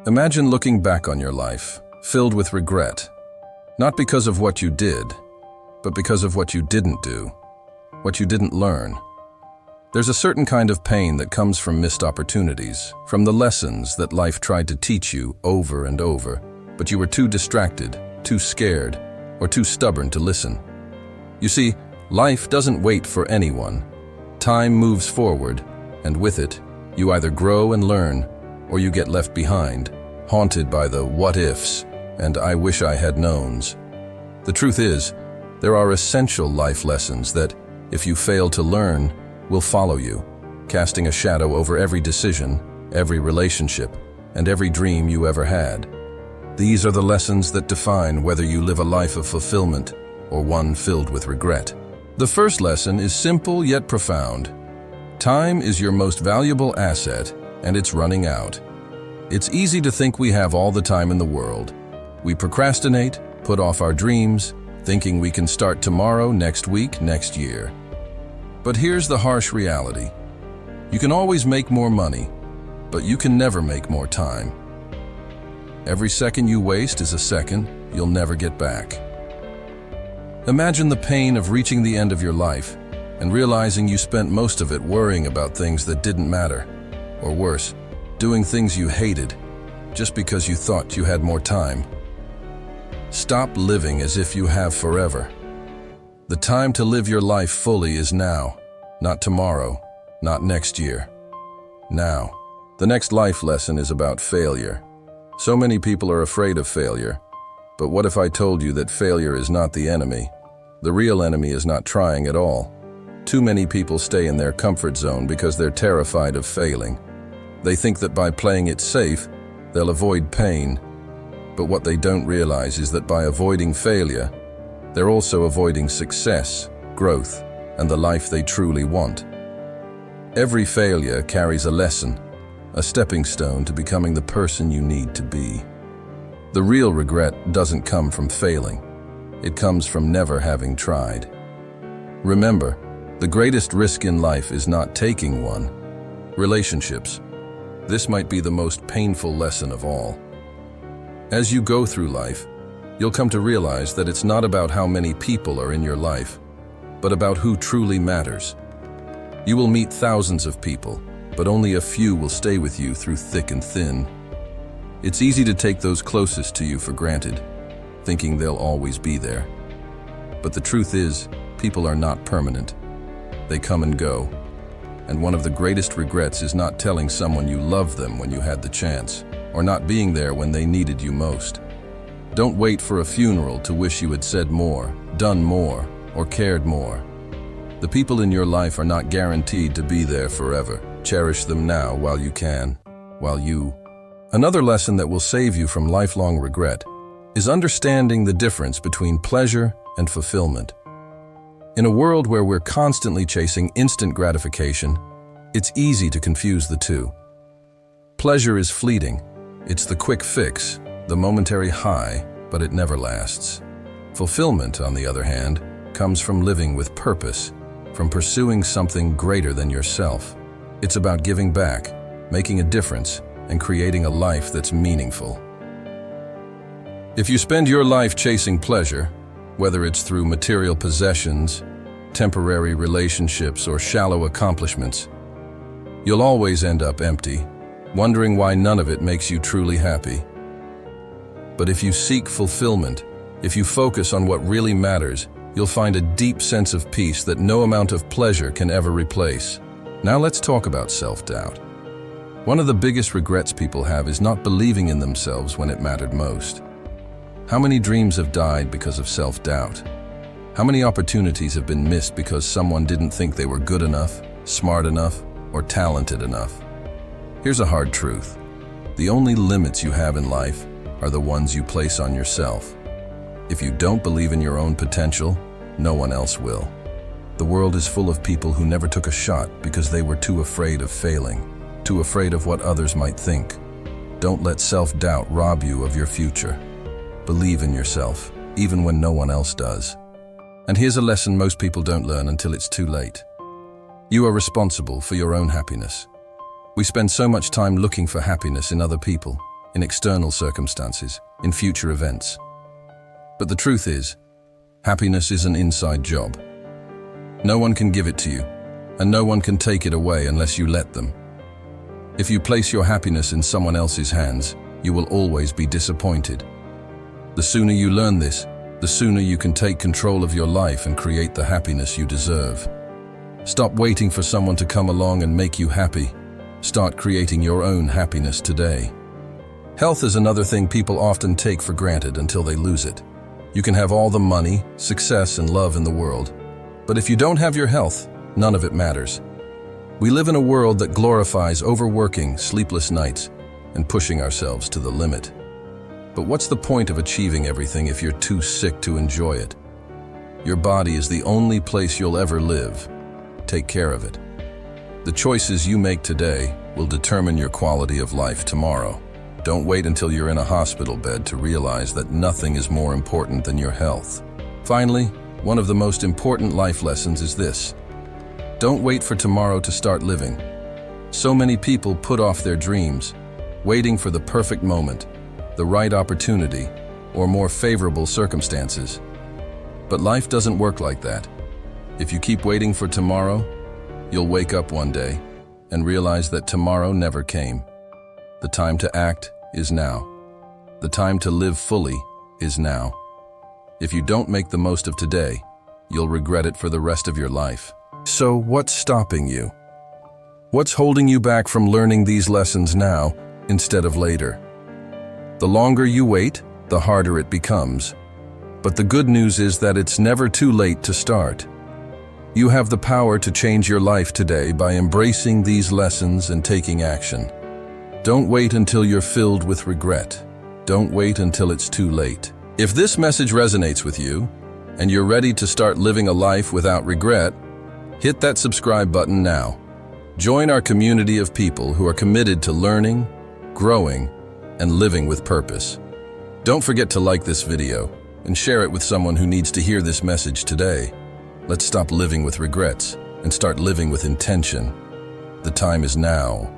Imagine looking back on your life, filled with regret, not because of what you did, but because of what you didn't do, what you didn't learn. There's a certain kind of pain that comes from missed opportunities, from the lessons that life tried to teach you over and over, but you were too distracted, too scared, or too stubborn to listen. You see, life doesn't wait for anyone. Time moves forward, and with it, you either grow and learn, or you get left behind, haunted by the what-ifs and I wish I had knowns. The truth is, there are essential life lessons that, if you fail to learn, will follow you, casting a shadow over every decision, every relationship, and every dream you ever had. These are the lessons that define whether you live a life of fulfillment or one filled with regret. The first lesson is simple yet profound. Time is your most valuable asset, and it's running out. It's easy to think we have all the time in the world. We procrastinate, put off our dreams, thinking we can start tomorrow, next week, next year. But here's the harsh reality. You can always make more money, but you can never make more time. Every second you waste is a second you'll never get back. Imagine the pain of reaching the end of your life and realizing you spent most of it worrying about things that didn't matter, or worse, doing things you hated just because you thought you had more time. Stop living as if you have forever. The time to live your life fully is now, not tomorrow, not next year. Now. The next life lesson is about failure. So many people are afraid of failure. But what if I told you that failure is not the enemy? The real enemy is not trying at all. Too many people stay in their comfort zone because they're terrified of failing. They think that by playing it safe, they'll avoid pain. But what they don't realize is that by avoiding failure, they're also avoiding success, growth, and the life they truly want. Every failure carries a lesson, a stepping stone to becoming the person you need to be. The real regret doesn't come from failing. It comes from never having tried. Remember, the greatest risk in life is not taking one. Relationships. This might be the most painful lesson of all. As you go through life, you'll come to realize that it's not about how many people are in your life, but about who truly matters. You will meet thousands of people, but only a few will stay with you through thick and thin. It's easy to take those closest to you for granted, thinking they'll always be there. But the truth is, people are not permanent. They come and go. And one of the greatest regrets is not telling someone you loved them when you had the chance, or not being there when they needed you most. Don't wait for a funeral to wish you had said more, done more, or cared more. The people in your life are not guaranteed to be there forever. Cherish them now while you can, Another lesson that will save you from lifelong regret is understanding the difference between pleasure and fulfillment. In a world where we're constantly chasing instant gratification, it's easy to confuse the two. Pleasure is fleeting. It's the quick fix, the momentary high, but it never lasts. Fulfillment, on the other hand, comes from living with purpose, from pursuing something greater than yourself. It's about giving back, making a difference, and creating a life that's meaningful. If you spend your life chasing pleasure, whether it's through material possessions, temporary relationships, or shallow accomplishments, you'll always end up empty, wondering why none of it makes you truly happy. But if you seek fulfillment, if you focus on what really matters, you'll find a deep sense of peace that no amount of pleasure can ever replace. Now let's talk about self-doubt. One of the biggest regrets people have is not believing in themselves when it mattered most. How many dreams have died because of self-doubt? How many opportunities have been missed because someone didn't think they were good enough, smart enough, or talented enough? Here's a hard truth. The only limits you have in life are the ones you place on yourself. If you don't believe in your own potential, no one else will. The world is full of people who never took a shot because they were too afraid of failing, too afraid of what others might think. Don't let self-doubt rob you of your future. Believe in yourself, even when no one else does. And here's a lesson most people don't learn until it's too late. You are responsible for your own happiness. We spend so much time looking for happiness in other people, in external circumstances, in future events. But the truth is, happiness is an inside job. No one can give it to you, and no one can take it away unless you let them. If you place your happiness in someone else's hands, you will always be disappointed. The sooner you learn this, the sooner you can take control of your life and create the happiness you deserve. Stop waiting for someone to come along and make you happy. Start creating your own happiness today. Health is another thing people often take for granted until they lose it. You can have all the money, success, and love in the world, but if you don't have your health, none of it matters. We live in a world that glorifies overworking, sleepless nights, and pushing ourselves to the limit. But what's the point of achieving everything if you're too sick to enjoy it? Your body is the only place you'll ever live. Take care of it. The choices you make today will determine your quality of life tomorrow. Don't wait until you're in a hospital bed to realize that nothing is more important than your health. Finally, one of the most important life lessons is this: don't wait for tomorrow to start living. So many people put off their dreams, waiting for the perfect moment, the right opportunity, or more favorable circumstances. But life doesn't work like that. If you keep waiting for tomorrow, you'll wake up one day and realize that tomorrow never came. The time to act is now. The time to live fully is now. If you don't make the most of today, you'll regret it for the rest of your life. So what's stopping you? What's holding you back from learning these lessons now instead of later? The longer you wait, the harder it becomes. But the good news is that it's never too late to start. You have the power to change your life today by embracing these lessons and taking action. Don't wait until you're filled with regret. Don't wait until it's too late. If this message resonates with you, and you're ready to start living a life without regret, hit that subscribe button now. Join our community of people who are committed to learning, growing, and living with purpose. Don't forget to like this video and share it with someone who needs to hear this message today. Let's stop living with regrets and start living with intention. The time is now.